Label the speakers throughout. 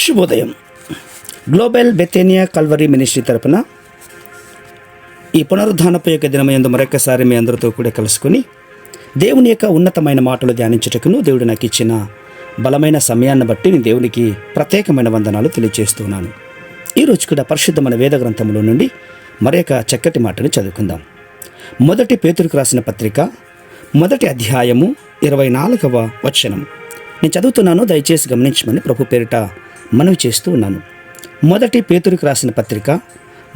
Speaker 1: శుభోదయం. Global బెతేనియా Calvary ministry తరపున ఈ పునరుద్ధానపు యొక్క దినమయందు మరొకసారి మీ అందరితో కూడా కలుసుకొని దేవుని యొక్క ఉన్నతమైన మాటలు ధ్యానించుటకును దేవుడు నాకు ఇచ్చిన బలమైన సమయాన్ని బట్టి నేను దేవునికి ప్రత్యేకమైన వందనాలు తెలియజేస్తున్నాను. ఈరోజు కూడా పరిశుద్ధమైన వేద గ్రంథంలో నుండి మరొక చక్కటి మాటను చదువుకుందాం. మొదటి పేతురుకు రాసిన పత్రిక 1వ అధ్యాయము 24వ వచనం నేను చదువుతున్నాను, దయచేసి గమనించమని ప్రభు పేరిట మనవి చేస్తూ ఉన్నాను. మొదటి పేతురుకు రాసిన పత్రిక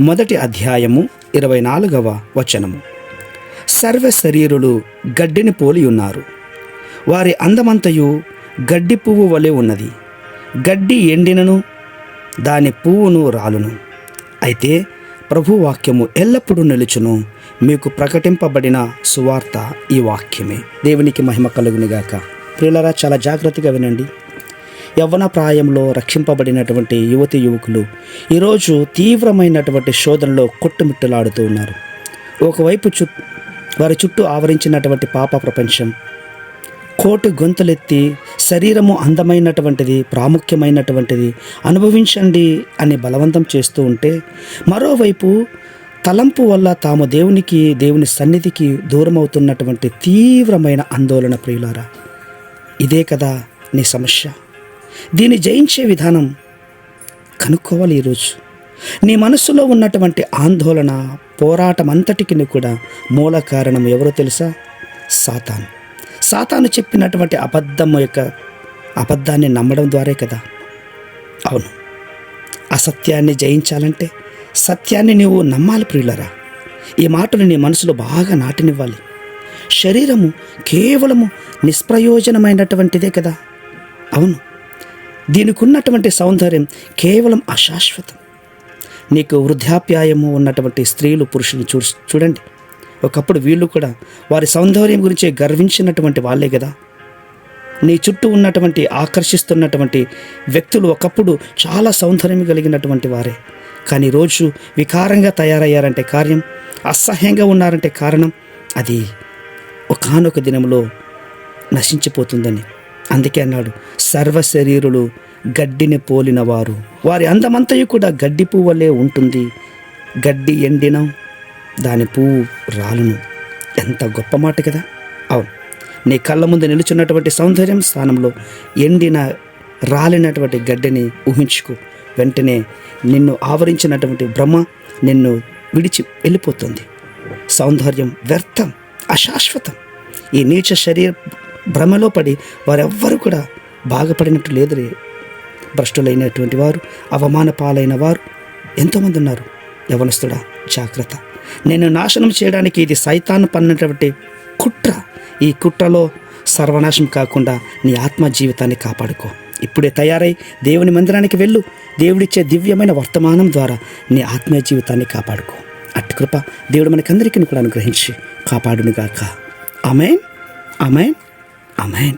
Speaker 1: 1వ అధ్యాయము 24వ వచనము. సర్వ శరీరులు గడ్డిని పోలి ఉన్నారు, వారి అందమంతయు గడ్డి పువ్వు వలె ఉన్నది. గడ్డి ఎండినను దాని పువ్వును రాలును, అయితే ప్రభు వాక్యము ఎల్లప్పుడూ నిలుచును. మీకు ప్రకటింపబడిన సువార్త ఈ వాక్యమే. దేవునికి మహిమ కలుగునుగాక. ప్రియులారా, చాలా జాగ్రత్తగా వినండి. యవ్వన ప్రాయంలో రక్షింపబడినటువంటి యువతి యువకులు ఈరోజు తీవ్రమైనటువంటి శోధనలో కొట్టుమిట్టలాడుతూ ఉన్నారు. ఒకవైపు వారి చుట్టూ ఆవరించినటువంటి పాప ప్రపంచం కోటి గొంతులెత్తి శరీరము అందమైనటువంటిది, ప్రాముఖ్యమైనటువంటిది, అనుభవించండి అని బలవంతం చేస్తూ ఉంటే, మరోవైపు తలంపు వల్ల తాము దేవుని సన్నిధికి దూరం అవుతున్నటువంటి తీవ్రమైన ఆందోళన. ప్రియులారా, ఇదే కదా నీ సమస్య. దీన్ని జయించే విధానం కనుక్కోవాలి. ఈరోజు నీ మనస్సులో ఉన్నటువంటి ఆందోళన, పోరాటం అంతటికి కూడా మూల కారణం ఎవరో తెలుసా? సాతాను చెప్పినటువంటి అబద్ధాన్ని నమ్మడం ద్వారే కదా. అవును, అసత్యాన్ని జయించాలంటే సత్యాన్ని నీవు నమ్మాలి. ప్రియులరా, ఈ మాటలు నీ మనసులో బాగా నాటినివ్వాలి. శరీరము కేవలము నిష్ప్రయోజనమైనటువంటిదే కదా. అవును, దీనికి ఉన్నటువంటి సౌందర్యం కేవలం అశాశ్వతం. నీకు వృద్ధాప్యాయము ఉన్నటువంటి స్త్రీలు, పురుషులు చూడండి. ఒకప్పుడు వీళ్ళు కూడా వారి సౌందర్యం గురించి గర్వించినటువంటి వాళ్ళే కదా. నీ చుట్టూ ఉన్నటువంటి ఆకర్షిస్తున్నటువంటి వ్యక్తులు ఒకప్పుడు చాలా సౌందర్యం కలిగినటువంటి వారే. కానీ రోజు వికారంగా తయారయ్యారంటే కార్యం, అసహ్యంగా ఉన్నారంటే కారణం అది ఒకానొక దినంలో నశించిపోతుందని. అందుకే అన్నాడు, సర్వ శరీరులు గడ్డిని పోలిన వారు, వారి అందమంతయు కూడా గడ్డి పువ్వు వలె ఉంటుంది. గడ్డి ఎండిన దాని పువ్వు రాలును. ఎంత గొప్ప మాట కదా. అవును, నీ కళ్ళ ముందు నిలుచున్నటువంటి సౌందర్యం స్థానంలో ఎండిన రాలినటువంటి గడ్డిని ఊహించుకో. వెంటనే నిన్ను ఆవరించినటువంటి భ్రమ నిన్ను విడిచి వెళ్ళిపోతుంది. సౌందర్యం వ్యర్థం, అశాశ్వతం. ఈ నీచ శరీర భ్రమలో పడి వారెవ్వరూ కూడా బాగుపడినట్టు లేదు. భ్రష్టులైనటువంటి వారు, అవమాన పాలైన వారు ఎంతోమంది ఉన్నారు. యవనస్తుడా, జాగ్రత్త. నేను నాశనం చేయడానికి ఇది సైతాను పన్నటువంటి కుట్ర. ఈ కుట్రలో సర్వనాశం కాకుండా నీ ఆత్మ జీవితాన్ని కాపాడుకో. ఇప్పుడే తయారై దేవుని మందిరానికి వెళ్ళు. దేవుడిచ్చే దివ్యమైన వర్తమానం ద్వారా నీ ఆత్మీయ జీవితాన్ని కాపాడుకో. అట్టి కృప దేవుడు మనకందరికీ కూడా అనుగ్రహించి కాపాడునుగాక. ఆమేన్, ఆమేన్, ఆమేన్.